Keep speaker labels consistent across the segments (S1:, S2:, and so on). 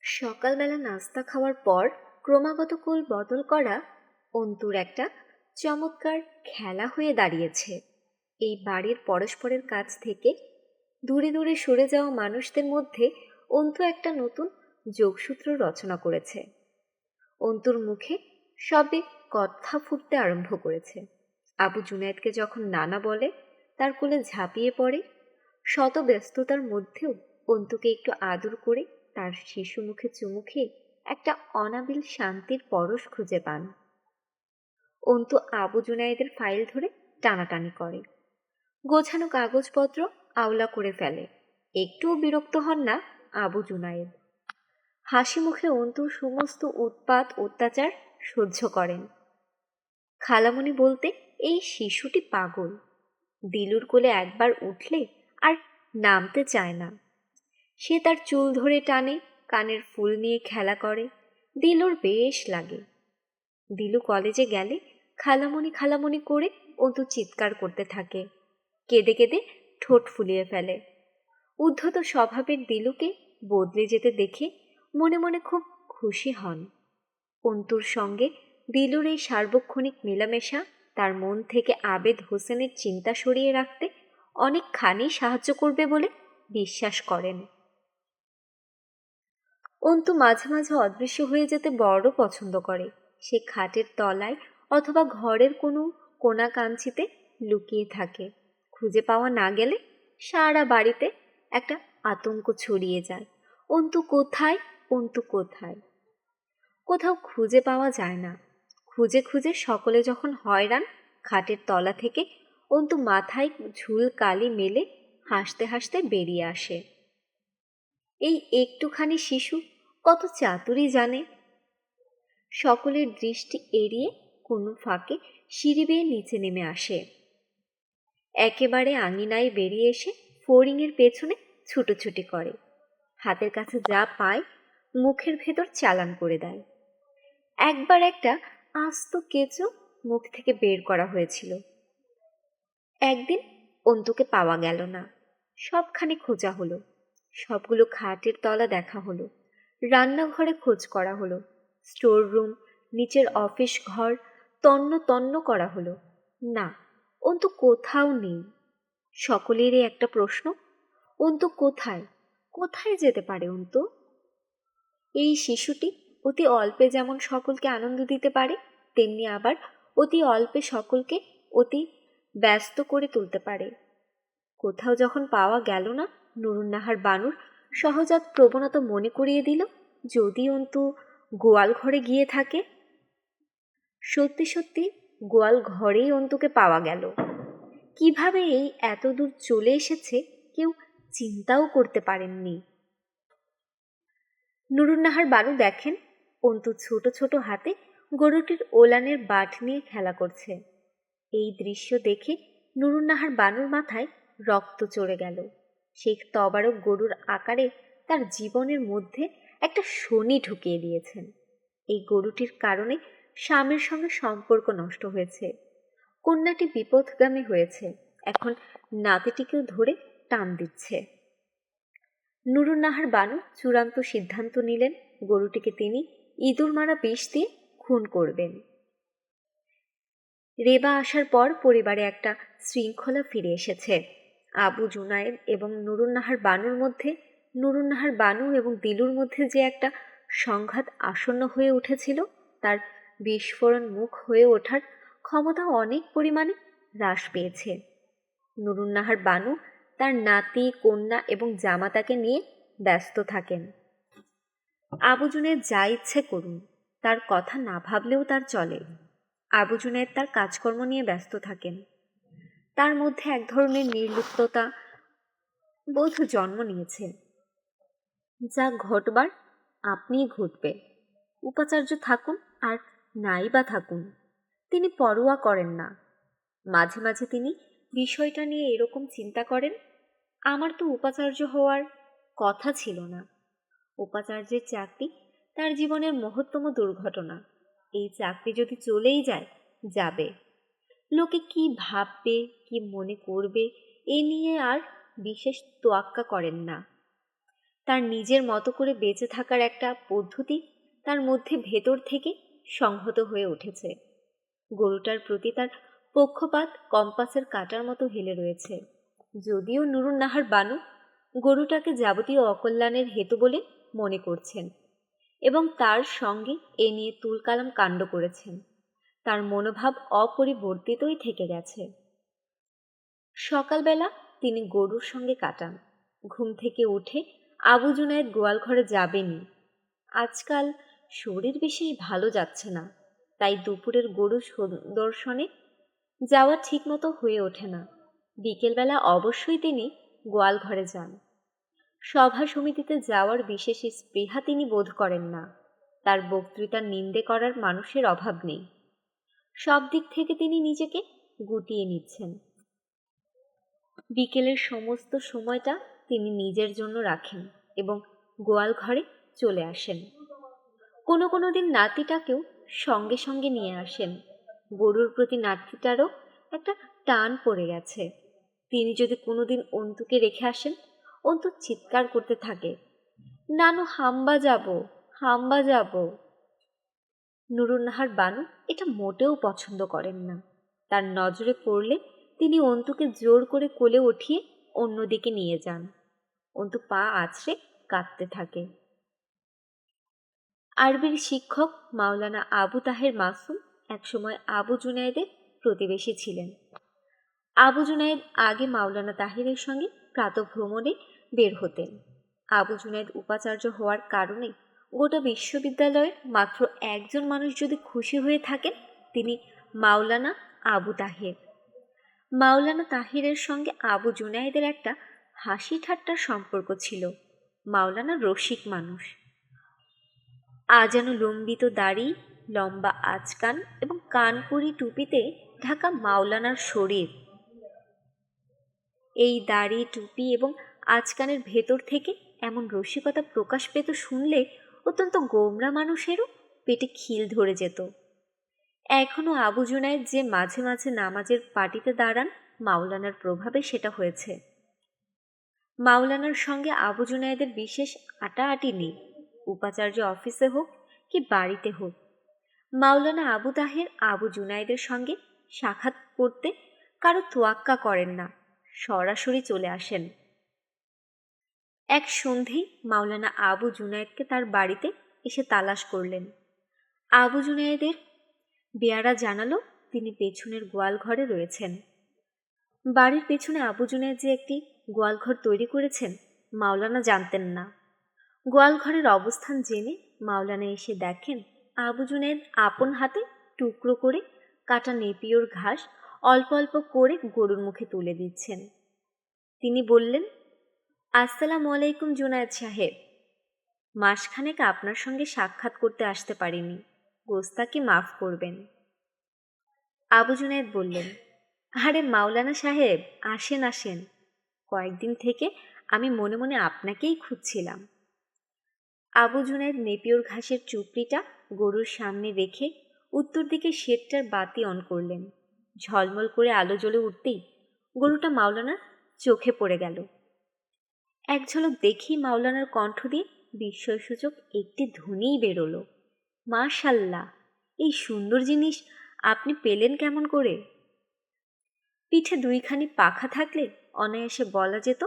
S1: সকালবেলা নাস্তা খাওয়ার পর ক্রমাগত কোল বদল করা অন্তুর একটা চমৎকার খেলা হয়ে দাঁড়িয়েছে। এই বাড়ির পরস্পরের কাছ থেকে দূরে দূরে সরে যাওয়া মানুষদের মধ্যে অন্তু একটা নতুন যোগসূত্র রচনা করেছে। অন্তুর মুখে সবে কথা ফুটতে আরম্ভ করেছে। আবু জুনায়েদকে যখন নানা বলে তার কোলে ঝাঁপিয়ে পড়ে, শত ব্যস্ততার মধ্যেও অন্তুকে একটু আদর করে তার শিশু মুখে চুমু খেয়ে একটা অনাবিল শান্তির পরশ খুঁজে পান। অন্তু আবু জুনায়েদের ফাইল ধরে টানাটানি করে, গোছানো কাগজপত্র আওলা করে ফেলে। একটুও বিরক্ত হন না আবু জুনায়েদ। হাসি মুখে অন্তুর সমস্ত উৎপাত অত্যাচার সহ্য করেন। খালামণি বলতে এই শিশুটি পাগল। দিলুর কোলে একবার উঠলে আর নামতে চায় না। সে তার চুল ধরে টানে, কানের ফুল নিয়ে খেলা করে। দিলুর বেশ লাগে। দিলু কলেজে গেলে খালামণি খালামণি করে অন্তু চিৎকার করতে থাকে, কেঁদে কেঁদে ঠোঁট ফুলিয়ে ফেলে। উদ্ধত স্বভাবের দিলুকে বদলে যেতে দেখে মনে মনে খুব খুশি হন। অন্তুর সঙ্গে দিলুর এই সার্বক্ষণিক মেলামেশা তার মন থেকে আবেদ হোসেনের চিন্তা সরিয়ে রাখতে অনেকখানি সাহায্য করবে বলে বিশ্বাস করেন। অন্তু মাঝে মাঝে অদৃশ্য হয়ে যেতে বড় পছন্দ করে। সে খাটের তলায় অথবা ঘরের কোনো কোণা কাঞ্চিতে লুকিয়ে থাকে। খুঁজে পাওয়া না গেলে সারা বাড়িতে একটা আতঙ্ক ছড়িয়ে যায়। অন্তু কোথায়, অন্তু কোথায়। কোথাও খুঁজে পাওয়া যায় না। খুঁজে খুঁজে সকলে যখন হয়রান, খাটের তলা থেকে অন্তু মাথায় ঝুল কালি মেলে হাসতে হাসতে বেরিয়ে আসে। এই একটুখানি শিশু কত চাতুরি জানে। সকলের দৃষ্টি এড়িয়ে কোনো ফাঁকে সিঁড়ি বেয়ে নিচে নেমে আসে। একেবারে আঙিনায় বেরিয়ে এসে ফড়িংয়ের পেছনে ছুটোছুটি করে। হাতের কাছে যা পায় মুখের ভেতর চালান করে দেয়। একবার একটা আস্ত কেঁচো মুখ থেকে বের করা হয়েছিল। একদিন অন্তুকে পাওয়া গেল না। সবখানে খোঁজা হলো। সবগুলো খাটের তলা দেখা হলো, রান্নাঘরে খোঁজ করা হলো, স্টোর রুম, নিচের অফিস ঘর তন্ন তন্ন করা হলো। না, অন্তু কোথাও নেই। সকলেরই একটা প্রশ্ন, অন্তু কোথায়, কোথায় যেতে পারে অন্তু? এই শিশুটি অতি অল্পে যেমন সকলকে আনন্দ দিতে পারে, তেমনি আবার অতি অল্পে সকলকে অতি ব্যস্ত করে তুলতে পারে। কোথাও যখন পাওয়া গেল না, নুরুন্নাহার বানুর সহজাত প্রবণতা মনে করিয়ে দিল যদি অন্তু গোয়াল ঘরে গিয়ে থাকে। সত্যি সত্যি গোয়াল ঘরেই অন্তুকে পাওয়া গেল। কিভাবে এই এত দূর চলে এসেছে কেউ চিন্তাও করতে পারেননি। নুরুন্নাহার বানু দেখেন অন্তু ছোট ছোট হাতে গরুটির ওলানের বাট নিয়ে খেলা করছে। এই দৃশ্য দেখে নুরুন্নাহার বানুর মাথায় রক্ত চড়ে গেল। শেখ তবারক গরুর আকারে তার জীবনের মধ্যে একটা শনি ঢুকিয়ে দিয়েছেন। এই গরুটির কারণে স্বামীর সঙ্গে সম্পর্ক নষ্ট হয়েছে। কন্যাটি বিপথগামী হয়েছে। এখন নাতিটিকেও ধরে টান দিচ্ছে। নুরুন্নাহার বানু চূড়ান্ত সিদ্ধান্ত নিলেন গরুটিকে তিনি ইঁদুর মারা বিষ দিয়ে খুন করবেন। রেবা আসার পর পরিবারে একটা শৃঙ্খলা ফিরে এসেছে। আবু জুনায়েদ এবং নুরুন্নাহার বানুর মধ্যে, নুরুন্নাহার বানু এবং দিলুর মধ্যে যে একটা সংঘাত আসন্ন হয়ে উঠেছিল, তার বিস্ফোরণ মুখ হয়ে ওঠার ক্ষমতা অনেক পরিমাণে হ্রাস পেয়েছে। নুরুন্নাহার বানু তার নাতি, কন্যা এবং জামাতাকে নিয়ে ব্যস্ত থাকেন। আবু জুনায়েদ যা ইচ্ছে করুন, তার কথা না ভাবলেও তার চলে। আবু জুনায়েদ তার কাজকর্ম নিয়ে ব্যস্ত থাকেন। তার মধ্যে এক ধরনের নির্লিপ্ততা বোধ জন্ম নিয়েছে। যা ঘটবার আপনিই ঘটবে। উপাচার্য থাকুন আর নাই বা থাকুন, তিনি পরোয়া করেন না। মাঝে মাঝে তিনি বিষয়টা নিয়ে এরকম চিন্তা করেন, আমার তো উপাচার্য হওয়ার কথা ছিল না। উপাচার্যের চাকরি তার জীবনের মহত্তম দুর্ঘটনা। এই চাকরি যদি চলেই যায়, যাবে। লোকে কি ভাববে, কি মনে করবে, এ নিয়ে আর বিশেষ তোয়াক্কা করেন না। তার নিজের মতো করে বেঁচে থাকার একটা পদ্ধতি তার মধ্যে ভেতর থেকে সংহত হয়ে উঠেছে। গরুটার প্রতি তার পক্ষপাত কম্পাসের কাঁটার মতো হেলে রয়েছে। যদিও নুরুন নাহার বানু গরুটাকে যাবতীয় অকল্যাণের হেতু বলে মনে করছেন এবং তার সঙ্গে এ নিয়ে তুলকালাম কাণ্ড করেছেন, তার মনোভাব অপরিবর্তিতই থেকে গেছে। সকালবেলা তিনি গরুর সঙ্গে কাটান। ঘুম থেকে উঠে আবু জুনায়েদ গোয়াল ঘরে যাবেনই। আজকাল শরীর বিশেষ ভালো যাচ্ছে না, তাই দুপুরের গরু দর্শনে যাওয়া ঠিকমতো হয়ে ওঠে না। বিকেলবেলা অবশ্যই তিনি গোয়াল ঘরে যান। সভা সমিতিতে যাওয়ার বিশেষ স্পৃহা তিনি বোধ করেন না। তার বক্তৃতার নিন্দে করার মানুষের অভাব নেই। সব দিক থেকে তিনি নিজেকে গুটিয়ে নিচ্ছেন। বিকেলের সমস্ত সময়টা তিনি নিজের জন্য রাখেন এবং গোয়াল ঘরে চলে আসেন। কোনো কোনো দিন নাতিটাকেও সঙ্গে সঙ্গে নিয়ে আসেন। গরুর প্রতি নাতিটারও একটা টান পড়ে গেছে। তিনি যদি কোনোদিন অন্তুকে রেখে আসেন, অন্তু চিৎকার করতে থাকে, নানু হাম্বা যাব, হাম্বা যাব। নুরুন নাহার বানু এটা মোটেও পছন্দ করেন না। তার নজরে পড়লে তিনি অন্তুকে জোর করে কোলে উঠিয়ে অন্যদিকে নিয়ে যান। অন্তু পা আছড়ে কাঁদতে থাকে। আরবির শিক্ষক মাওলানা আবু তাহের মাসুম একসময় আবু জুনায়েদের প্রতিবেশী ছিলেন। আবু জুনায়েদ আগে মাওলানা তাহিরের সঙ্গে প্রাতঃভ্রমণে বের হতেন। আবু জুনায়েদ উপাচার্য হওয়ার কারণে গোটা বিশ্ববিদ্যালয়ের মাত্র একজন মানুষ যদি খুশি হয়ে থাকেন, তিনি মাওলানা আবু তাহের। মাওলানা তাহিরের সঙ্গে আবু জুনায়েদের একটা হাসি ঠাট্টার সম্পর্ক ছিল। মাওলানা রসিক মানুষ। আজানো লম্বিত দাড়ি, লম্বা আচকান এবং কানপুরি টুপিতে ঢাকা মাওলানার শরীর। এই দাড়ি, টুপি এবং আচকানের ভেতর থেকে এমন রসিকতা প্রকাশ পেত শুনলে অত্যন্ত গোমরা মানুষেরও পেটে খিল ধরে যেত। এখনও আবু জুনায়েদ যে মাঝে মাঝে নামাজের পাটিতে দাঁড়ান, মাওলানার প্রভাবে সেটা হয়েছে। মাওলানার সঙ্গে আবু জুনায়েদের বিশেষ আটাআটি নেই। উপাচার্য অফিসে হোক কি বাড়িতে হোক, মাওলানা আবু তাহের আবু জুনায়েদের সঙ্গে সাক্ষাৎ করতে কারো তোয়াক্কা করেন না, সরাসরি চলে আসেন। এক সন্ধেই মাওলানা আবু জুনায়েদকে তার বাড়িতে এসে তালাশ করলেন। আবু জুনায়েদের বেয়ারা জানালো তিনি পেছনের গোয়াল ঘরে রয়েছেন। বাড়ির পেছনে আবু জুনায়েদ যে একটি গোয়ালঘর তৈরি করেছেন মাওলানা জানতেন না। গোয়ালঘরের অবস্থান জেনে মাওলানা এসে দেখেন আবু জুনায়েদ আপন হাতে টুকরো করে কাটা নেপিওর ঘাস অল্প অল্প করে গরুর মুখে তুলে দিচ্ছেন। তিনি বললেন, আসসালামু আলাইকুম জুনায়েদ সাহেব, মাসখানেক আপনার সঙ্গে সাক্ষাৎ করতে আসতে পারিনি, গোস্তাকে মাফ করবেন। আবু জুনায়েদ বললেন, আরে মাওলানা সাহেব, আসেন আসেন, কয়েকদিন থেকে আমি মনে মনে আপনাকেই খুঁজছিলাম। আবু জুনায়েদ নেপিওর ঘাসের চুপড়িটা গরুর সামনে রেখে উত্তর দিকে শেডটার বাতি অন করলেন। ঝলমল করে আলো জ্বলে উঠতেই গরুটা মাওলানার চোখে পড়ে গেল। এক ঝলক দেখেই মাওলানার কণ্ঠ দিয়ে বিস্ময়সূচক একটি ধ্বনিই বেরোলো, মাশাল্লাহ, এই সুন্দর জিনিস আপনি পেলেন কেমন করে? পিঠে দুইখানি পাখা থাকলে অনায়াসে বলা যেত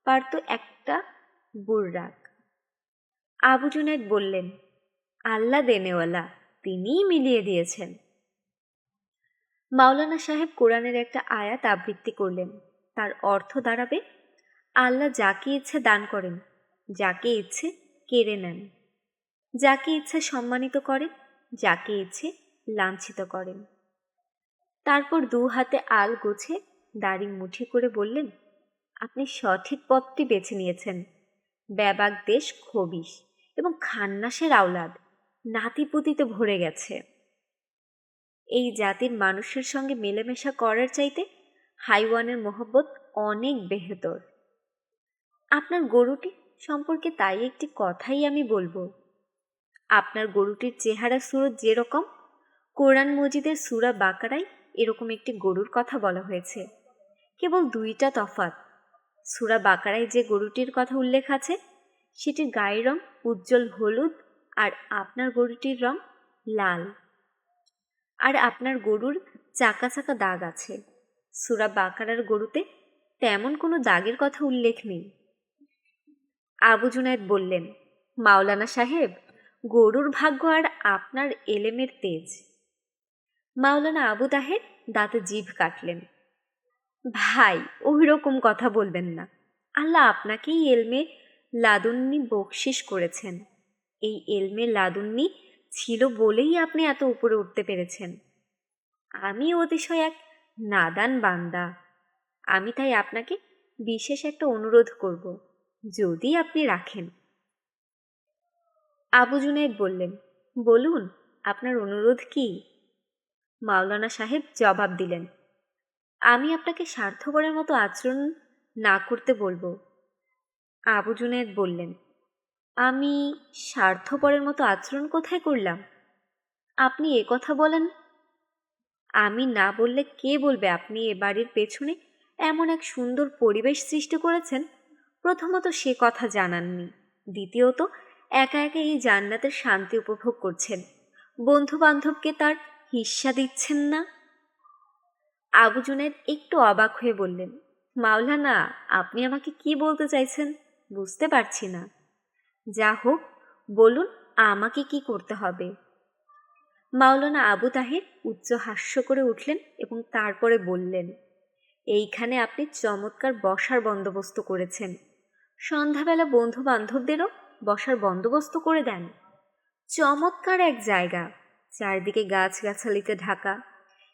S1: পারত একটা বুর্রাক। আবু জুনায়েদ বললেন, আল্লাহ দেনেওয়ালা, তিনিই মিলিয়ে দিয়েছেন। মাওলানা সাহেব কোরআনের একটা আয়াত আবৃত্তি করলেন। তার অর্থ দাঁড়াবে, আল্লাহ যাকে ইচ্ছে দান করেন, যাকে ইচ্ছে কেড়ে নেন, যাকে ইচ্ছে সম্মানিত করেন, যাকে ইচ্ছে লাঞ্ছিত করেন। তারপর দু হাতে আল গোছে দাড়ি মুঠি করে বললেন, আপনি সঠিক পথটি বেছে নিয়েছেন। ব্যাবাক দেশ খবিশ এবং খান্নাসের আওলাদ, নাতিপুতিতে ভরে গেছে। এই জাতির মানুষের সঙ্গে মেলামেশা করার চাইতে হাইওয়ানের মোহব্বত অনেক বেহতর। আপনার গরুটি সম্পর্কে তাই একটি কথাই আমি বলবো। আপনার গরুটির চেহারা সুরত যেরকম, কোরআন মজিদের সূরা বাকারায় এরকম একটি গরুর কথা বলা হয়েছে। কেবল দুইটা তফাৎ, সূরা বাকারায় যে গরুটির কথা উল্লেখ আছে সেটির গায়ের রং উজ্জ্বল হলুদ, আর আপনার গরুটির রং লাল। আর আপনার গরুর চাকা চাকা দাগ আছে। সূরা বাকারার গরুতে তেমন কোনো দাগের কথা উল্লেখ নেই। আবু জুনায়েদ বললেন, মাওলানা সাহেব, গরুর ভাগ্য আর আপনার এলেমের তেজ। মাওলানা আবু তাহের দাঁতে জিভ কাটলেন। ভাই, ওই রকম কথা বলবেন না। আল্লাহ আপনাকেই এলমে লাদুন্নি বকশিস করেছেন। এই এলমে লাদুন্নি ছিল বলেই আপনি এত উপরে উঠতে পেরেছেন। আমি অতিশয় এক নাদান বান্দা। আমি তাই আপনাকে বিশেষ একটা অনুরোধ করব, যদি আপনি রাখেন। আবু জুনায়েদ বললেন, বলুন, আপনার অনুরোধ কি? মাওলানা সাহেব জবাব দিলেন, আমি আপনাকে স্বার্থপরের মতো আচরণ না করতে বলবো। আবু জুনায়েদ বললেন, আমি স্বার্থপরের মতো আচরণ কোথায় করলাম? আপনি এ কথা বলেন। আমি না বললে কে বলবে আপনি এ বাড়ির পেছনে এমন এক সুন্দর পরিবেশ সৃষ্টি করেছেন? প্রথমত সে কথা জানাননি, দ্বিতীয়ত একা একা এই জান্নাতের শান্তি উপভোগ করছেন, বন্ধু বান্ধবকে তার হিস্সা দিচ্ছেন না। আবু জুনায়েদ একটু অবাক হয়ে বললেন, মাওলানা, আপনি আমাকে কি বলতে চাইছেন বুঝতে পারছি না। যা হোক, বলুন আমাকে কি করতে হবে। মাওলানা আবু তাহের উচ্চ হাস্য করে উঠলেন এবং তারপরে বললেন, এইখানে আপনি চমৎকার বসার বন্দোবস্ত করেছেন। সন্ধ্যাবেলা বন্ধু বান্ধবদেরও বসার বন্দোবস্ত করে দেন। চমৎকার এক জায়গা, চারদিকে গাছগাছালিতে ঢাকা।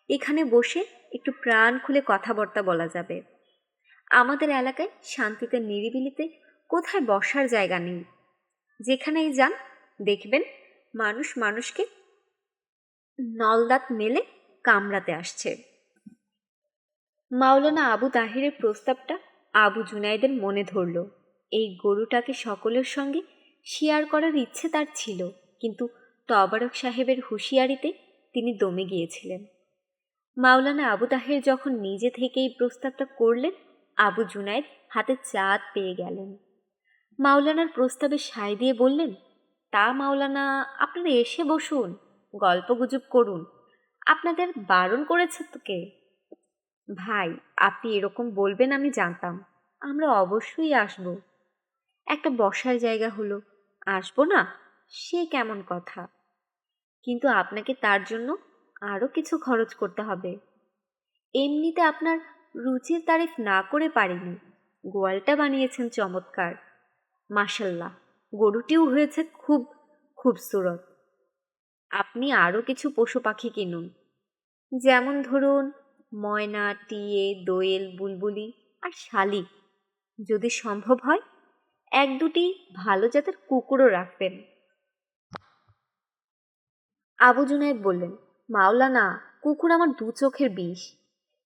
S1: এখানে বসে একটু প্রাণ খুলে কথাবার্তা বলা যাবে। আমাদের এলাকায় শান্তিতে নিরিবিলিতে কোথায় বসার জায়গা নেই। যেখানেই যান দেখবেন মানুষ মানুষকে নলদাঁত মেলে কামড়াতে আসছে। মাওলানা আবু তাহিরের প্রস্তাবটা আবু জুনায়েদের মনে ধরল। এই গরুটাকে সকলের সঙ্গে শেয়ার করার ইচ্ছে তার ছিল, কিন্তু তবারক সাহেবের হুঁশিয়ারিতে তিনি দমে গিয়েছিলেন। মাওলানা আবু তাহের যখন নিজে থেকে এই প্রস্তাবটা করলেন, আবু জুনায়েদ হাতে চাঁদ পেয়ে গেলেন। মাওলানার প্রস্তাবে সায় দিয়ে বললেন, তা মাওলানা, আপনারা এসে বসুন, গল্পগুজব করুন। আপনাদের বারণ করেছে তো কে? ভাই, আপনি এরকম বলবেন আমি জানতাম। আমরা অবশ্যই আসব। একটা বসার জায়গা হলো, আসবো না সে কেমন কথা? কিন্তু আপনাকে তার জন্য আরও কিছু খরচ করতে হবে। এমনিতে আপনার রুচির তারিফ না করে পারিনি। গোয়ালটা বানিয়েছেন চমৎকার, মাশাল্লাহ। গরুটিও হয়েছে খুব খুবসুরত। আপনি আরও কিছু পশু পাখি কিনুন, যেমন ধরুন ময়না, টিয়ে, দোয়েল, বুলবুলি আর শালিক। যদি সম্ভব হয় এক দুটি ভালো জাতের কুকুরও রাখবেন। আবু জুনায়েদ বললেন, মাওলানা, কুকুর আমার দু চোখের বিষ।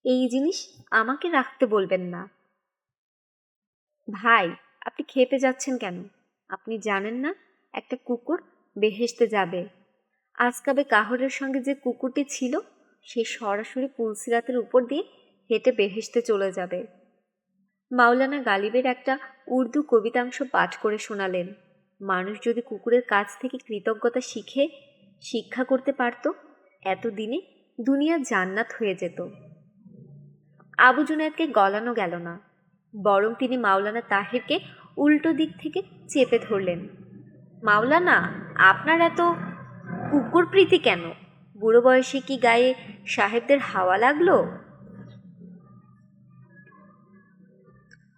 S1: এই জিনিস আমাকে রাখতে বলবেন না। ভাই, আপনি খেপে যাচ্ছেন কেন? আপনি জানেন না একটা কুকুর বেহেশতে যাবে? আজকাবে কাহরের সঙ্গে যে কুকুরটি ছিল সে সরাসরি পুলসিরাতের উপর দিয়ে হেঁটে বেহেশতে চলে যাবে। মাওলানা গালিবের একটা উর্দু কবিতাংশ পাঠ করে শোনালেন। মানুষ যদি কুকুরের কাছ থেকে কৃতজ্ঞতা শিক্ষা করতে পারত, এতদিনে দুনিয়া জান্নাত হয়ে যেত। আবু জুনায়েদকে গলানো গেল না, বরং তিনি মাওলানা তাহেরকে উল্টো দিক থেকে চেপে ধরলেন। মাওলানা, আপনার এত কুকুর প্রীতি কেন? বুড়ো বয়সে কি গায়ে সাহেবদের হাওয়া লাগলো?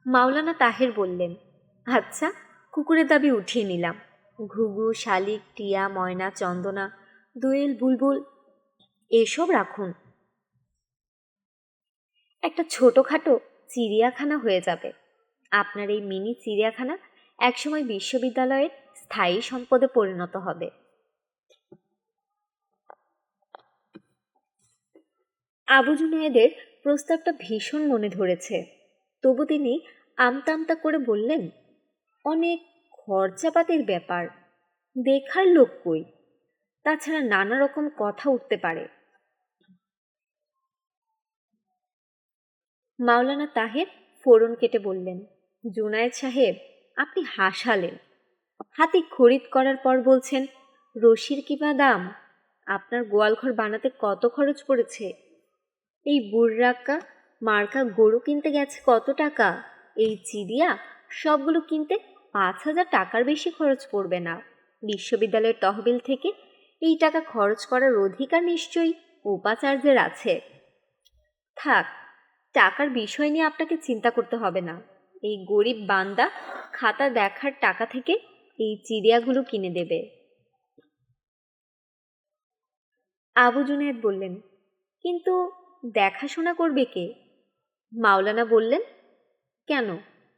S1: মাওলানা তাহের বললেন, আচ্ছা, কুকুরের দাবি উঠিয়ে নিলাম। ঘুঘু, শালিক, টিয়া, ময়না, চন্দনা, দোয়েল, বুলবুল এসব রাখুন। একটা ছোটোখাটো চিড়িয়াখানা হয়ে যাবে। আপনার এই মিনি চিড়িয়াখানা একসময় বিশ্ববিদ্যালয়ের স্থায়ী সম্পদে পরিণত হবে। আবু জুনায়েদের প্রস্তাবটা ভীষণ মনে ধরেছে, তবু তিনি আমতা আমতা করে বললেন, অনেক খরচাপাতির ব্যাপার, দেখার লোক কই, তাছাড়া নানা রকম কথা উঠতে পারে। মাওলানা তাহের ফোড়ন কেটে বললেন, জুনায়েদ সাহেব, আপনি হাসালেন। হাতি খরিদ করার পর বলছেন, রশির কি বা দাম? আপনার গোয়ালঘর বানাতে কত খরচ পড়েছে? এই বুড়রাক্কা মার্কা গরু কিনতে গেছে কত টাকা? এই চিড়িয়া সবগুলো কিনতে 5,000 টাকার বেশি খরচ পড়বে না। বিশ্ববিদ্যালয়ের তহবিল থেকে এই টাকা খরচ করার অধিকার নিশ্চয়ই উপাচার্যের আছে। থাক, টাকার বিষয় নিয়ে আপনাকে চিন্তা করতে হবে না। এই গরিব বান্দা খাতা দেখার টাকা থেকে এই চিড়িয়াগুলো কিনে দেবে। আবু জুনায়েদ বললেন, কিন্তু দেখাশোনা করবে কে? মাওলানা বললেন, কেন,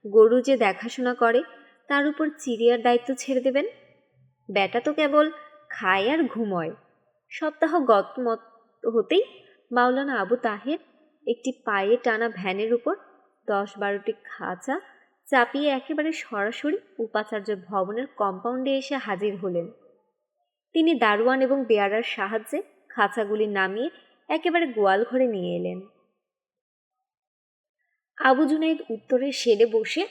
S1: গরু যে দেখাশোনা করে তার উপর চিড়িয়ার দায়িত্ব ছেড়ে দেবেন? ব্যাটা তো কেবল খায় আর ঘুমোয়। সপ্তাহ গতমত হতেই মাওলানা আবু তাহের একটি পায়ে টানা ভ্যানের উপর 10-12টি খাঁচা চাপিয়ে একেবারে সরাসরি উপাচার্য ভবনের কম্পাউন্ডে এসে হাজির হলেন। তিনি দারোয়ান এবং বেয়ারার সাহায্যে খাঁচাগুলি নামিয়ে একেবারে গোয়াল ঘরে নিয়ে এলেন। আবু জুনাইদ উত্তরের শেডে বসে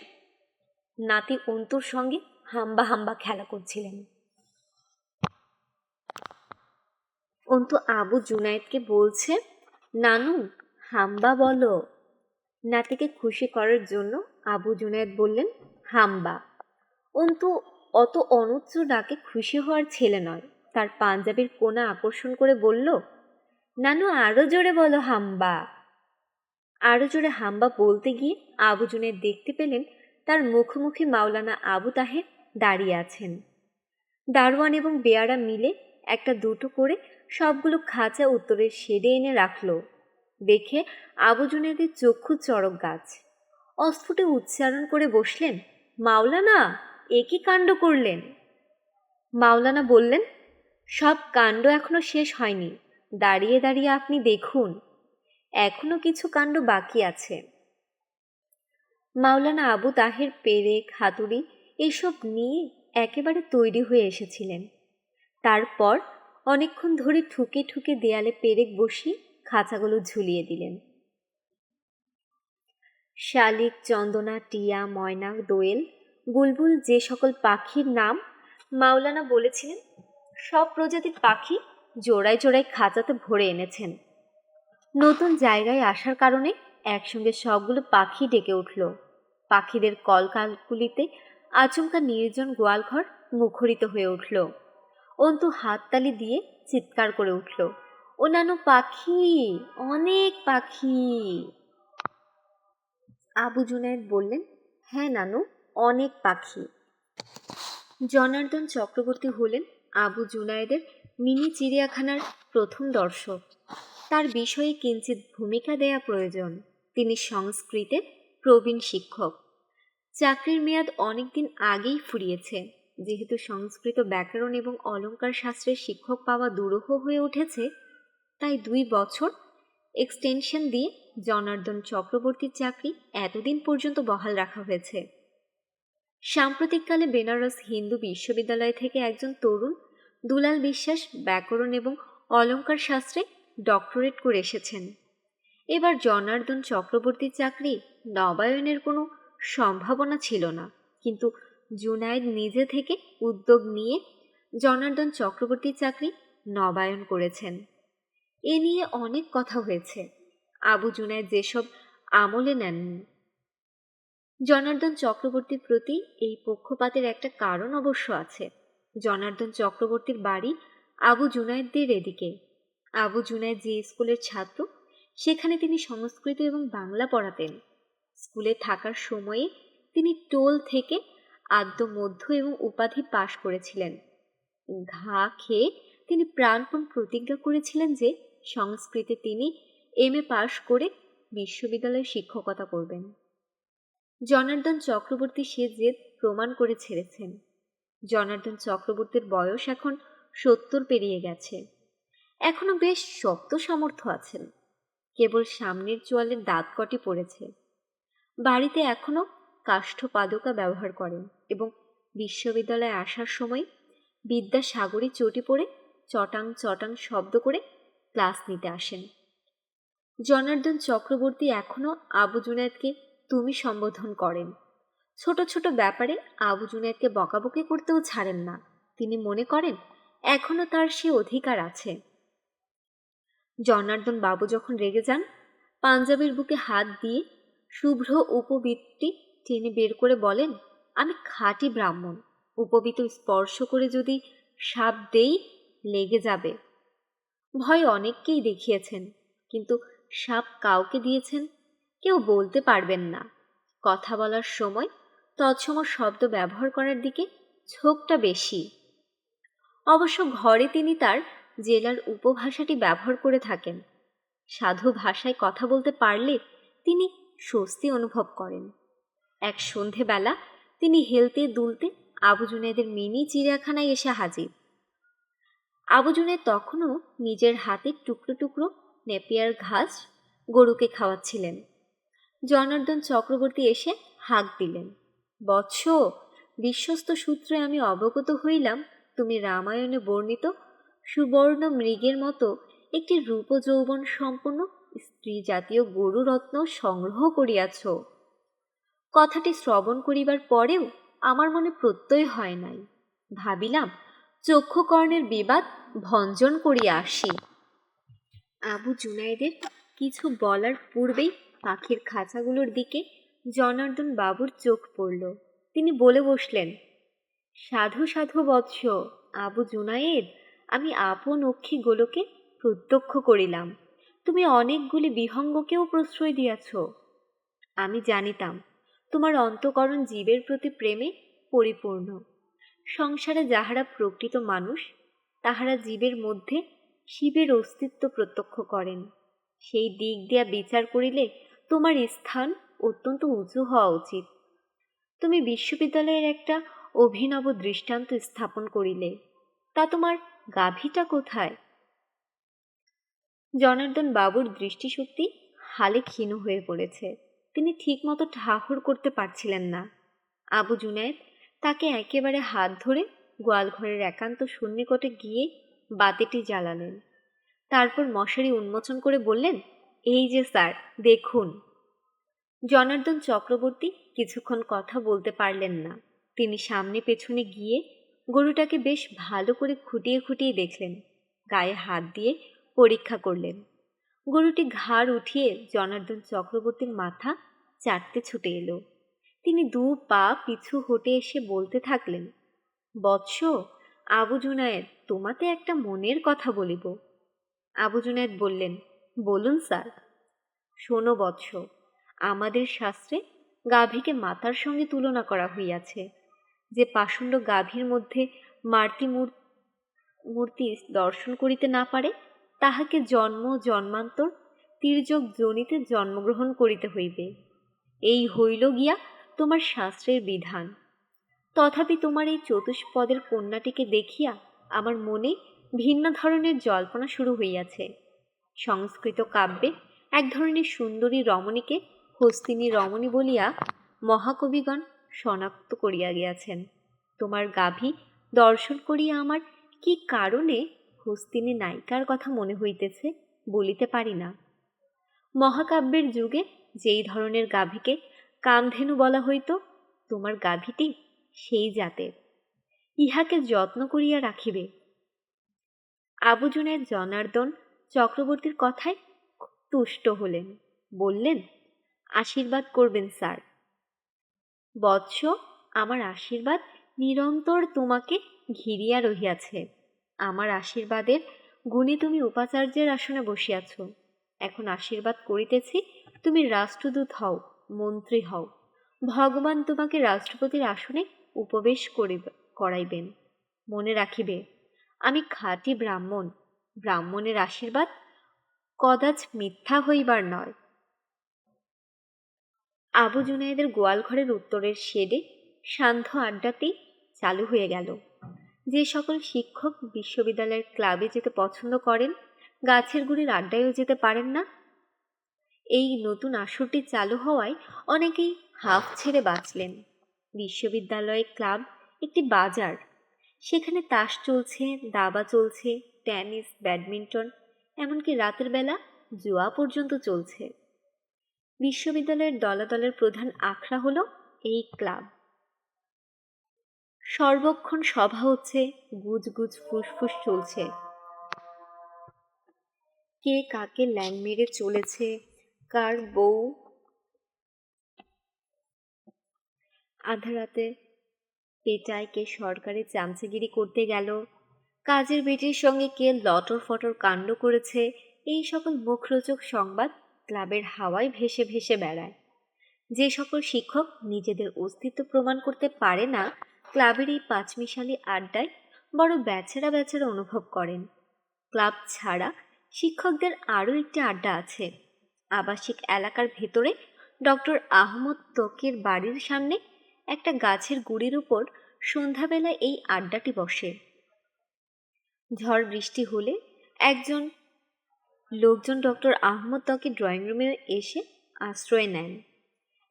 S1: নাতি অন্তুর সঙ্গে হাম্বা হাম্বা খেলা করছিলেন। অন্তু আবু জুনায়েদকে বলছে, নানু হাম্বা বলো। নাতিকে খুশি করার জন্য আবু জুনায়েদ বললেন, হাম্বা। অন্তু অত অনুচ্চ ডাকে খুশি হওয়ার ছেলে নয়। তার পাঞ্জাবির কোনা আকর্ষণ করে বলল, নানু আরো জোরে বলো হাম্বা। আরো জোরে হাম্বা বলতে গিয়ে আবু জুনায়েদ দেখতে পেলেন তার মুখোমুখি মাওলানা আবু তাহের দাঁড়িয়ে আছেন। দারোয়ান এবং বেয়ারা মিলে একটা দুটো করে সবগুলো খাঁচা উত্তরের শেডে এনে রাখল। দেখে আবু জুনায়েদের চক্ষু চড়ক গাছ। অস্ফুটে উচ্চারণ করে বসলেন, মাওলানা এ কি কাণ্ড করলেন? মাওলানা বললেন, সব কাণ্ড এখনো শেষ হয়নি, দাঁড়িয়ে দাঁড়িয়ে আপনি দেখুন, এখনো কিছু কাণ্ড বাকি আছে। মাওলানা আবু তাহের পেরেক হাতুড়ি এসব নিয়ে একেবারে তৈরি হয়ে এসেছিলেন। তারপর অনেকক্ষণ ধরে ঠুকে ঠুকে দেয়ালে পেরেক বসিয়ে খাঁচাগুলো ঝুলিয়ে দিলেন। শালিক, চন্দনা, টিয়া, ময়না, দোয়েল, বুলবুল যে সকল পাখির নাম মাওলানা বলেছিলেন, সব প্রজাতির পাখি জোড়ায় জোড়ায় খাঁচাতে ভরে এনেছেন। নতুন জায়গায় আসার কারণে একসঙ্গে সবগুলো পাখি ডেকে উঠল। পাখিদের কলকালকুলিতে আচমকা নির্জন গোয়ালঘর মুখরিত হয়ে উঠল। অন্তু হাততালি দিয়ে চিৎকার করে উঠল, অন্যান্য পাখি, অনেক পাখি। আবু জুনায়েদ বললেন, হ্যাঁ নানু, অনেক পাখি। জনার্দন চক্রবর্তী হলেন আবু জুনায়েদের মিনি চিড়িয়াখানার প্রথম দর্শক। তার বিষয়ে কিঞ্চিত ভূমিকা দেয়া প্রয়োজন। তিনি সংস্কৃতের প্রবীণ শিক্ষক। চাকরির মেয়াদ অনেকদিন আগেই ফুরিয়েছে। যেহেতু সংস্কৃত ব্যাকরণ এবং অলঙ্কার শাস্ত্রের শিক্ষক পাওয়া দুরূহ হয়ে উঠেছে, তাই 2 বছর এক্সটেনশন দিয়ে জনার্দন চক্রবর্তীর চাকরি এতদিন পর্যন্ত বহাল রাখা হয়েছে। সাম্প্রতিককালে বেনারস হিন্দু বিশ্ববিদ্যালয় থেকে একজন তরুণ দুলাল বিশ্বাস ব্যাকরণ এবং অলঙ্কার শাস্ত্রে ডক্টরেট করে এসেছেন। এবার জনার্দন চক্রবর্তীর চাকরি নবায়নের কোনো সম্ভাবনা ছিল না, কিন্তু জুনায়েদ নিজে থেকে উদ্যোগ নিয়ে জনার্দন চক্রবর্তীর চাকরি নবায়ন করেছেন। এ নিয়ে অনেক কথা হয়েছে। আবু জুনায়েদ যেসব আমলে নেননি। জনার্দন চক্রবর্তীর প্রতি এই পক্ষপাতের একটা কারণ অবশ্য আছে। জনার্দন চক্রবর্তীর বাড়ি আবু জুনায়েদদের এদিকে। আবু জুনায়েদ যে স্কুলের ছাত্র, সেখানে তিনি সংস্কৃত এবং বাংলা পড়াতেন। স্কুলে থাকার সময়ে তিনি টোল থেকে আদ্য মধ্য এবং উপাধি পাশ করেছিলেন। ঘা খেয়ে তিনি প্রাণপণ প্রতিজ্ঞা করেছিলেন যে সংস্কৃতে তিনি MA পাশ করে বিশ্ববিদ্যালয়ে শিক্ষকতা করবেন। জনার্দন চক্রবর্তী সে জেদ প্রমাণ করে ছেড়েছেন। জনার্দন চক্রবর্তীর বয়স এখন 70 পেরিয়ে গেছে। এখনো বেশ শক্ত সামর্থ্য আছেন। কেবল সামনের চোয়ালের দাঁত কটি পড়েছে। বাড়িতে এখনো কাষ্ঠপাদুকা ব্যবহার করেন এবং বিশ্ববিদ্যালয়ে আসার সময় বিদ্যাসাগরী চটি পরে চটাং চটাং শব্দ করে ক্লাস নিতে আসেন। জনার্দন চক্রবর্তী এখনো আবু জুনায়েদকে তুমি সম্বোধন করেন। ছোট ছোট ব্যাপারে আবু জুনায়েদকে বকাবকি করতেও ছাড়েন না। তিনি মনে করেন এখনো তার সে অধিকার আছে। জনার্দন বাবু যখন রেগে যান, পাঞ্জাবির বুকে হাত দিয়ে শুভ্র উপবীতটি টেনে বের করে বলেন, আমি খাঁটি ব্রাহ্মণ। উপবীত স্পর্শ করে যদি সাপ দেই লেগে যাবে। ভয় অনেককেই দেখিয়েছেন, কিন্তু সাপ কাউকে দিয়েছেন কেউ বলতে পারবেন না। কথা বলার সময় তৎসম শব্দ ব্যবহার করার দিকে ঝোঁকটা বেশি। অবশ্য ঘরে তিনি তার জেলার উপভাষাটি ব্যবহার করে থাকেন। সাধু ভাষায় কথা বলতে পারলে তিনি স্বস্তি অনুভব করেন। এক সন্ধেবেলা তিনি হেলতে দুলতে আবু জুনায়েদের মিনি চিড়িয়াখানায় এসে হাজির। আবু জুনায়েদ তখনও নিজের হাতে টুকরো টুকরো নেপিয়ার ঘাস গরুকে খাওয়াচ্ছিলেন। জনার্দন চক্রবর্তী এসে হাঁক দিলেন, বৎস, বিশ্বস্ত সূত্রে আমি অবগত হইলাম তুমি রামায়ণে বর্ণিত সুবর্ণ মৃগের মতো একটি রূপ যৌবন সম্পন্ন স্ত্রী জাতীয় গরু রত্ন সংগ্রহ করিয়াছ। কথাটি শ্রবণ করিবার পরেও আমার মনে প্রত্যয় হয় নাই। ভাবিলাম চক্ষুকর্ণের বিবাদ ভঞ্জন করিয়া আসি। আবু জুনায়েদের কিছু বলার পূর্বেই পাখির খাঁচাগুলোর দিকে জনার্দন বাবুর চোখ পড়ল। তিনি বলে বসলেন, সাধু সাধু বৎস আবু জুনায়েদ, আমি আপন অক্ষী গোলকে প্রত্যক্ষ করিলাম। তুমি অনেকগুলি বিহঙ্গকেও প্রশ্রয় দিয়াছ। আমি জানিতাম তোমার অন্তঃকরণ জীবের প্রতি প্রেমে পরিপূর্ণ। সংসারে যাহারা প্রকৃত মানুষ তাহারা জীবের মধ্যে শিবের অস্তিত্ব প্রত্যক্ষ করেন। সেই দিক দিয়া বিচার করিলে তোমার স্থান অত্যন্ত উঁচু হওয়া উচিত। তুমি বিশ্ববিদ্যালয়ের একটা অভিনব দৃষ্টান্ত স্থাপন করিলে, তা তোমার গাভীটা কোথায়? জনার্দন বাবুর দৃষ্টিশক্তি হালে ক্ষীণ হয়ে পড়েছে। তিনি ঠিকমতো ঠাহর করতে পারছিলেন না। আবু জুনায়েদ তাকে একেবারে হাত ধরে গোয়ালঘরের একান্ত সন্নিকটে গিয়ে বাতিটি জ্বালালেন। তারপর মশারি উন্মোচন করে বললেন, এই যে স্যার দেখুন। জনার্দন চক্রবর্তী কিছুক্ষণ কথা বলতে পারলেন না। তিনি সামনে পেছনে গিয়ে গরুটাকে বেশ ভালো করে খুঁটিয়ে খুঁটিয়ে দেখলেন, গায়ে হাত দিয়ে পরীক্ষা করলেন। গরুটি ঘাড় উঠিয়ে জনার্দন চক্রবর্তীর মাথা চাটতে ছুটে এলো। তিনি দু পা পিছু হটে এসে বলতে থাকলেন, বৎস, আবু জুনায়েদ, তোমাতে একটা মনের কথা বলিব। আবু জুনায়েদ বললেন, বলুন স্যার। শোনো বৎস, আমাদের শাস্ত্রে গাভীকে মাতার সঙ্গে তুলনা করা হইয়াছে। যে পাষণ্ড গাভীর মধ্যে মাতৃ মূর্তি দর্শন করিতে না পারে তাহাকে জন্ম জন্মান্তর তির্যক যোনিতে জন্মগ্রহণ করিতে হইবে। এই হইল গিয়া তোমার শাস্ত্রের বিধান। তথাপি তোমার এই চতুষ্পদের কন্যাটিকে দেখিয়া আমার মনে ভিন্ন ধরনের জল্পনা শুরু হইয়াছে। সংস্কৃত কাব্যে এক ধরনের সুন্দরী রমণীকে হস্তিনী রমণী বলিয়া মহাকবিগণ শনাক্ত করিয়া গিয়াছেন। তোমার গাভী দর্শন করিয়া আমার কি কারণে হস্তিনী নায়িকার কথা মনে হইতেছে বলিতে পারি না। মহাকাব্যের যুগে যেই ধরনের গাভীকে কামধেনু বলা হইত, তোমার গাভীটি সেই জাতের। ইহাকে যত্ন করিয়া রাখিবে। আবু জুনায়েদ জনার্দন চক্রবর্তীর কথায় তুষ্ট হলেন। বললেন, আশীর্বাদ করবেন স্যার। বৎস, আমার আশীর্বাদ নিরন্তর তোমাকে ঘিরিয়া রহিয়াছে। আমার আশীর্বাদের গুণে তুমি উপাচার্যের আসনে বসিয়াছ। এখন আশীর্বাদ করিতেছি তুমি রাষ্ট্রদূত হও, মন্ত্রী হও। ভগবান তোমাকে রাষ্ট্রপতির আসনে উপবেশ করাইবেন। মনে রাখিবে, আমি খাঁটি ব্রাহ্মণ। ব্রাহ্মণের আশীর্বাদ কদাচ মিথ্যা হইবার নয়। আবু জুনায়েদের গোয়ালঘরের উত্তরের শেডে সান্ধ্য আড্ডাটি চালু হয়ে গেল। যে সকল শিক্ষক বিশ্ববিদ্যালয়ের ক্লাবে যেতে পছন্দ করেন, গাছের গুড়ির আড্ডায়ও যেতে পারেন না। এই নতুন আসরটি চালু হওয়ায় অনেকেই হাঁফ ছেড়ে বাঁচলেন। বিশ্ববিদ্যালয় ক্লাব একটি বাজার। সেখানে তাস চলছে, দাবা চলছে, টেনিস, ব্যাডমিন্টন, এমনকি রাতের বেলা জুয়া পর্যন্ত চলছে। বিশ্ববিদ্যালয়ের দলাদলের প্রধান আখড়া হল এই ক্লাব। সর্বক্ষণ সভা হচ্ছে, গুজগুজ ফুসফুস চলছে। কে কাকে ল্যাং মেরে চলেছে, কার বউ আধারাতে পেটায়, কে সরকারি চামচাগিরি করতে গেল, কাজের বেটির সঙ্গে কে লটর ফটর কাণ্ড করেছে, এই সকল মুখরোচক সংবাদ ক্লাবের হাওয়ায় ভেসে ভেসে বেড়ায়। যে সকল শিক্ষক নিজেদের অস্তিত্ব প্রমাণ করতে পারে না, ক্লাবের এই পাঁচমিশালি আড্ডায় বড় বেচারা বেচারা অনুভব করেন। ক্লাব ছাড়া শিক্ষকদের আরও একটি আড্ডা আছে। আবাসিক এলাকার ভেতরে ডক্টর আহমদ তকির বাড়ির সামনে একটা গাছের গুড়ির উপর সন্ধ্যাবেলায় এই আড্ডাটি বসে। ঝড় বৃষ্টি হলে লোকজন ডক্টর আহমদ তকির ড্রয়িং রুমে এসে আশ্রয় নেন।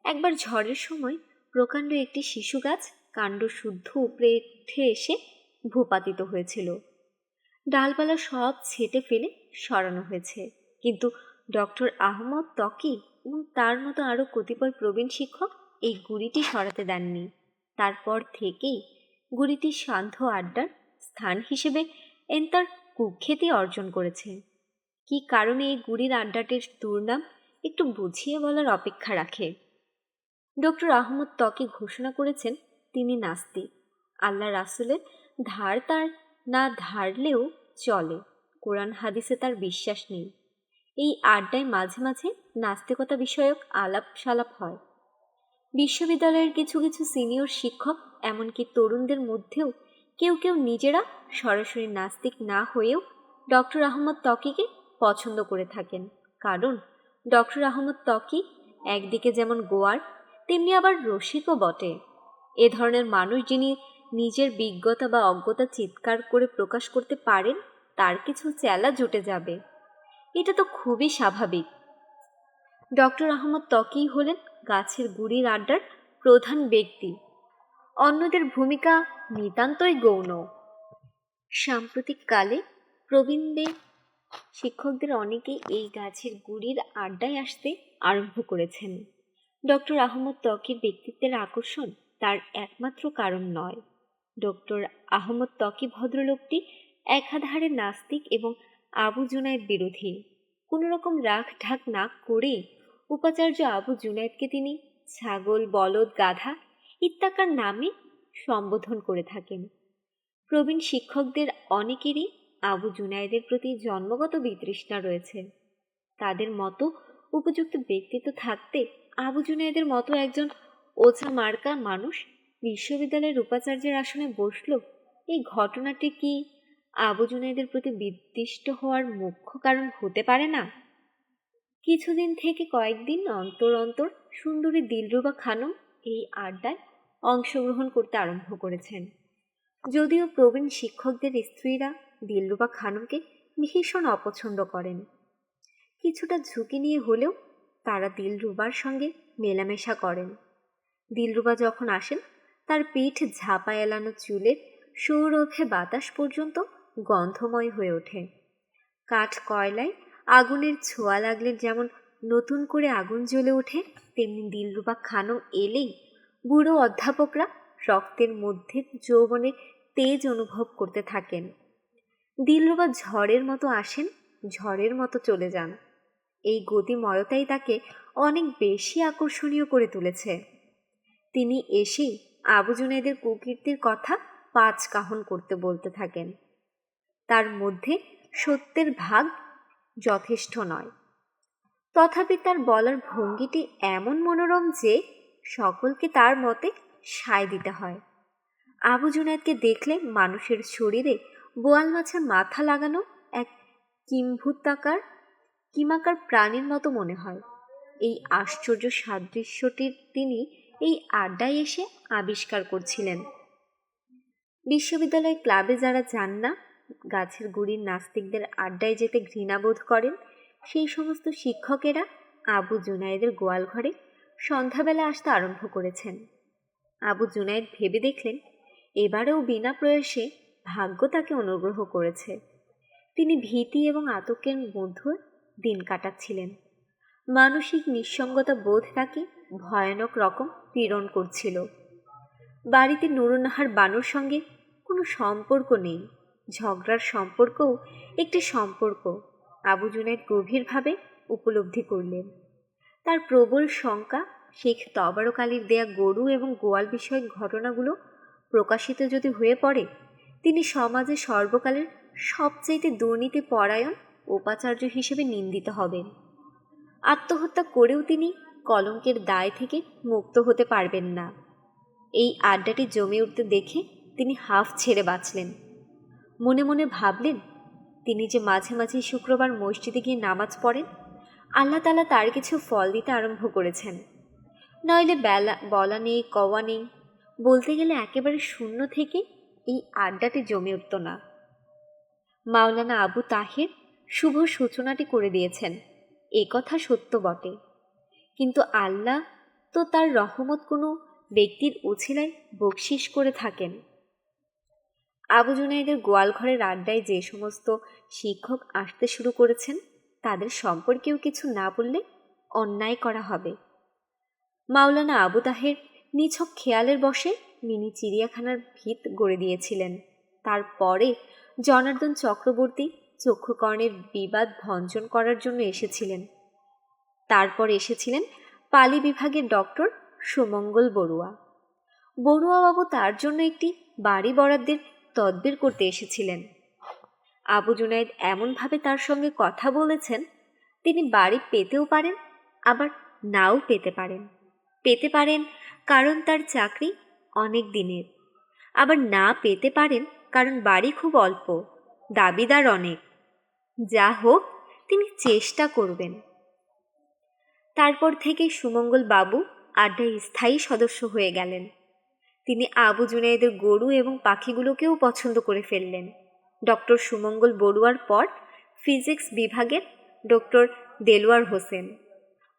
S1: একবার ঝড়ের সময় প্রকাণ্ড একটি শিশু গাছ কাণ্ড শুদ্ধ উপড়ে উঠে এসে ভূপাতিত হয়েছিল। ডালপালা সব ছেঁটে ফেলে সরানো হয়েছে, কিন্তু ডক্টর আহমদ তকি এবং তার মতো আরও কতিপয় প্রবীণ শিক্ষক এই গুড়িটি সরাতে দেননি। তারপর থেকেই গুড়িটি সান্ধ্য আড্ডার স্থান হিসেবে তার কুখ্যাতি অর্জন করেছে। কি কারণে এই গুড়ির আড্ডাটির দুর্নাম একটু বুঝিয়ে বলার অপেক্ষা রাখে। ডক্টর আহমদ তকি ঘোষণা করেছেন তিনি নাস্তিক। আল্লাহ রাসূলের ধার তার না ধারলেও চলে, কোরআন হাদিসে তার বিশ্বাস নেই। এই আড্ডায় মাঝে মাঝে নাস্তিকতা বিষয়ক আলাপ সালাপ হয়। বিশ্ববিদ্যালয়ের কিছু কিছু সিনিয়র শিক্ষক, এমনকি তরুণদের মধ্যেও কেউ কেউ নিজেরা সরাসরি নাস্তিক না হয়েও ডক্টর আহমদ তকিকে পছন্দ করে থাকেন। কারণ ডক্টর আহমদ তকি একদিকে যেমন গোয়ার, তেমনি আবার রসিকও বটে। এ ধরনের মানুষ যিনি নিজের বিজ্ঞতা বা অজ্ঞতা চিৎকার করে প্রকাশ করতে পারেন, তার কিছু চেলা জুটে যাবে, এটা তো খুবই স্বাভাবিক। ডক্টর আহমদ তকিই হলেন গাছের গুড়ির আড্ডার প্রধান ব্যক্তি। অন্যদের ভূমিকা নিতান্তই গৌণ। সাম্প্রতিককালে প্রবীণদের শিক্ষকদের অনেকেই এই গাছের গুড়ির আড্ডায় আসতে আরম্ভ করেছেন। ডক্টর আহমদ তকির ব্যক্তিত্বের আকর্ষণ তার একমাত্র কারণ নয়। ডক্টর আহমদ তকি ভদ্রলোকটি একাধারে নাস্তিক এবং আবু জুনায়েদ বিরোধী। কোনো রকম রাগ ঢাক না করেই উপাচার্য আবু জুনায়েদকে তিনি ছাগল, বলদ, গাধা ইত্যাকার নামে সম্বোধন করে থাকেন। প্রবীণ শিক্ষকদের অনেকেরই আবু জুনায়েদের প্রতি জন্মগত বিতৃষ্ণা রয়েছে। তাদের মতো উপযুক্ত ব্যক্তিত্ব থাকতে আবু জুনায়েদের মতো একজন ওঝা মার্কা মানুষ বিশ্ববিদ্যালয়ের উপাচার্যের আসনে বসল, এই ঘটনাটি কি আবু জুনায়েদের প্রতি বিদ্বিষ্ট হওয়ার মুখ্য কারণ হতে পারে না? কিছুদিন থেকে কয়েকদিন অন্তর অন্তর সুন্দরী দিলরুবা খানম এই আড্ডায় অংশগ্রহণ করতে আরম্ভ করেছেন। যদিও প্রবীণ শিক্ষকদের স্ত্রীরা দিলরুবা খানমকে ভীষণ অপছন্দ করেন, কিছুটা ঝুঁকি নিয়ে হলেও তারা দিলরুবার সঙ্গে মেলামেশা করেন। দিলরুবা যখন আসেন, তার পিঠ ঝাপা এলানো চুলের সৌরভে বাতাস পর্যন্ত গন্ধময় হয়ে ওঠে। কাঠ কয়লায় আগুনের ছোঁয়া লাগলে যেমন নতুন করে আগুন জ্বলে ওঠে, তেমনি দিলরুবা খানম এলেই বুড়ো অধ্যাপকরা রক্তের মধ্যে যৌবনের তেজ অনুভব করতে থাকেন। দিলরুবা ঝড়ের মতো আসেন, ঝড়ের মতো চলে যান। এই গতিময়তাই তাকে অনেক বেশি আকর্ষণীয় করে তুলেছে। তিনি এসেই আবু জুনায়েদের কুকীর্তির কথা পাঁচ কাহন করতে বলতে থাকেন। তার মধ্যে সত্যের ভাগ যথেষ্ট নয়, তথাপি তার বলার ভঙ্গিটি এমন মনোরম যে সকলকে তার মতে সায় দিতে হয়। আবু জুনায়েদকে দেখলে মানুষের শরীরে বোয়াল মাছের মাথা লাগানো এক কিমাকার প্রাণীর মতো মনে হয়। এই আশ্চর্য সাদৃশ্যটির তিনি এই আড্ডায় এসে আবিষ্কার করছিলেন। বিশ্ববিদ্যালয় ক্লাবে যারা যান না, গাছের গুড়ির নাস্তিকদের আড্ডায় যেতে ঘৃণাবোধ করেন, সেই সমস্ত শিক্ষকেরা আবু জুনায়েদের গোয়াল ঘরে সন্ধ্যাবেলা আসতে আরম্ভ করেছেন। আবু জুনায়েদ ভেবে দেখলেন, এবারেও বিনা প্রয়াসে ভাগ্য তাকে অনুগ্রহ করেছে। তিনি ভীতি এবং আতঙ্কের মধ্যে দিন কাটাচ্ছিলেন। মানসিক নিঃসঙ্গতা বোধ তাকে ভয়ানক রকম পীড়ন করছিল। বাড়িতে নুরুন্নাহার বানুর সঙ্গে কোনো সম্পর্ক নেই, ঝগড়ার সম্পর্কও একটি সম্পর্ক আবু জুনায়েদ গভীরভাবে উপলব্ধি করলেন। তার প্রবল শঙ্কা শেখ তবারক আলীর দেয়া গরু এবং গোয়াল বিষয়ক ঘটনাগুলো প্রকাশিত যদি হয়ে পড়ে, তিনি সমাজে সর্বকালের সবচাইতে দুর্নীতি পরায়ণ উপাচার্য হিসেবে নিন্দিত হবেন। আত্মহত্যা করেও তিনি কলঙ্কের দায় থেকে মুক্ত হতে পারবেন না। এই আড্ডাটি জমে উঠতে দেখে তিনি হাঁফ ছেড়ে বাঁচলেন। মনে মনে ভাবলেন, তিনি যে মাঝে মাঝে শুক্রবার মসজিদে গিয়ে নামাজ পড়েন, আল্লাহ তাআলা তার কিছু ফল দিতে আরম্ভ করেছেন। নইলে বলা নেই কওয়া নেই, বলতে গেলে একেবারে শূন্য থেকে এই আড্ডাটি জমে উঠত না। মাওলানা আবু তাহের শুভ সূচনাটি করে দিয়েছেন, এ কথা সত্য বটে, কিন্তু আল্লাহ তো তার রহমত কোনো ব্যক্তির উছিলায় বকশিস করে থাকেন। আবু জুনায়েদের গোয়ালঘরের আড্ডায় যে সমস্ত শিক্ষক আসতে শুরু করেছেন, তাদের সম্পর্কেও কিছু না বললে অন্যায় করা হবে। মাওলানা আবু তাহের নিছক খেয়ালের বশে মিনি চিড়িয়াখানার ভিত গড়ে দিয়েছিলেন। তারপরে জনার্দন চক্রবর্তী চক্ষুকর্ণের বিবাদ ভঞ্জন করার জন্য এসেছিলেন। তারপর এসেছিলেন পালি বিভাগের ডক্টর সুমঙ্গল বড়ুয়া। বড়ুয়াবাবু তার জন্য একটি বাড়ি বরাদ্দের তদবির করতে এসেছিলেন। আবু জুনায়েদ এমনভাবে তার সঙ্গে কথা বলেছেন, তিনি বাড়ি পেতেও পারেন, আবার নাও পেতে পারেন। পেতে পারেন কারণ তার চাকরি অনেক দিনের, আবার না পেতে পারেন কারণ বাড়ি খুব অল্প, দাবিদার অনেক। যা হোক, তিনি চেষ্টা করবেন। তারপর থেকে সুমঙ্গল বাবু আড্ডায় স্থায়ী সদস্য হয়ে গেলেন। তিনি আবু জুনায়েদের গরু এবং পাখিগুলোকেও পছন্দ করে ফেললেন। ডক্টর সুমঙ্গল বড়ুয়ার পর ফিজিক্স বিভাগের ডক্টর দেলোয়ার হোসেন।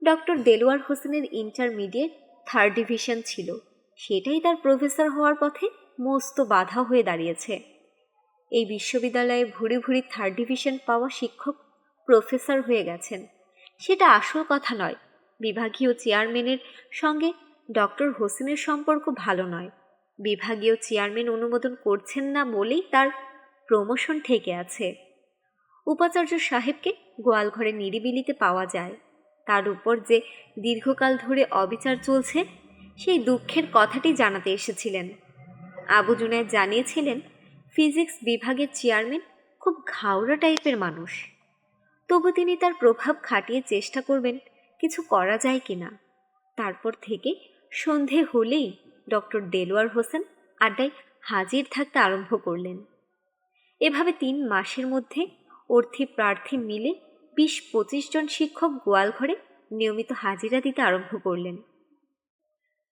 S1: ডক্টর দেলোয়ার হোসেনের ইন্টারমিডিয়েট 3rd ডিভিশন ছিল, সেটাই তার প্রফেসর হওয়ার পথে মস্ত বাধা হয়ে দাঁড়িয়েছে। এই বিশ্ববিদ্যালয়ে ভুরি ভুরি 3rd ডিভিশন পাওয়া শিক্ষক প্রফেসর হয়ে গেছেন, সেটা আসল কথা নয়। বিভাগীয় চেয়ারম্যানের সঙ্গে ডক্টর হোসেনের সম্পর্ক ভালো নয়। বিভাগীয় চেয়ারম্যান অনুমোদন করছেন না বলেই তার প্রমোশন ঠেকে আছে। উপাচার্য সাহেবকে গোয়ালঘরে নিরিবিলিতে পাওয়া যায়। তার উপর যে দীর্ঘকাল ধরে অবিচার চলছে, সেই দুঃখের কথাটি জানাতে এসেছিলেন। আবু জুনায়েদ জানিয়েছিলেন, ফিজিক্স বিভাগের চেয়ারম্যান খুব ঘাওড়া টাইপের মানুষ। তবু তিনি তার প্রভাব খাটিয়ে চেষ্টা করবেন কিছু করা যায় কিনা। তারপর থেকে সন্ধে হলেই ডক্টর দেলোয়ার হোসেন আড্ডায় হাজির থাকতে আরম্ভ করলেন। এভাবে 3 মাসের মধ্যে অর্থী প্রার্থী মিলে 20-25 জন শিক্ষক গোয়ালঘরে নিয়মিত হাজিরা দিতে আরম্ভ করলেন।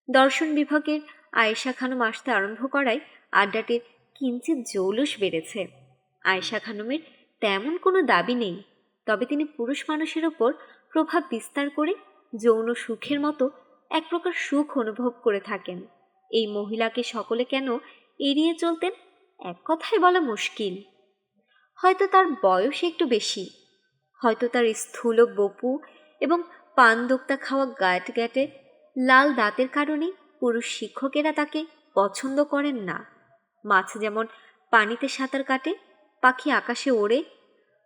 S1: দর্শন বিভাগের আয়েশা খানম আসতে আরম্ভ করায় আড্ডাটির কিঞ্চিত জৌলুস বেড়েছে। আয়েশা খানমের তেমন কোনো দাবি নেই, তবে তিনি পুরুষ মানুষের ওপর প্রভাব বিস্তার করে যৌন সুখের মতো এক প্রকার সুখ অনুভব করে থাকেন। এই মহিলাকে সকলে কেন এড়িয়ে চলতেন, এক কথায় বলা মুশকিল। হয়তো তার বয়স একটু বেশি, হয়তো তার স্থূল বপু এবং পান দোক্তা খাওয়া গ্যাটে লাল দাঁতের কারণে পুরুষ শিক্ষকেরা তাকে পছন্দ করেন না। মাছ যেমন পানিতে সাঁতার কাটে, পাখি আকাশে ওড়ে,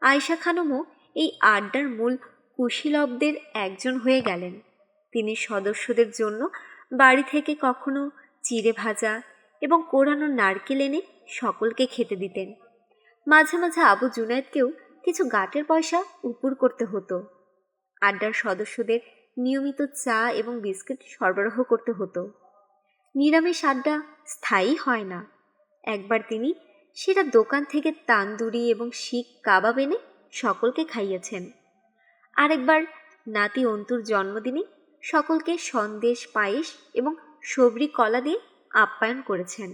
S1: আয়েশা খানমও এই আড্ডার মূল কুশীলবদের একজন হয়ে গেলেন। তিনি সদস্যদের জন্য বাড়ি থেকে কখনো চিড়ে ভাজা এবং কোরানো নারকেল এনে সকলকে খেতে দিতেন। মাঝে মাঝে আবু জুনায়েদকেও কিছু গাঁটের পয়সা উপুর করতে হতো। আড্ডার সদস্যদের নিয়মিত চা এবং বিস্কুট সরবরাহ করতে হতো। নিরামিষ আড্ডা স্থায়ী হয় না। একবার তিনি সেটা দোকান থেকে তান্দুরি এবং শিক কাবাব এনে সকলকে খাইয়েছেন। আরেকবার নাতি অন্তুর জন্মদিনে সকলকে সন্দেশ, পায়েস এবং সবরি কলা দিয়ে আপ্যায়ন করেছেন।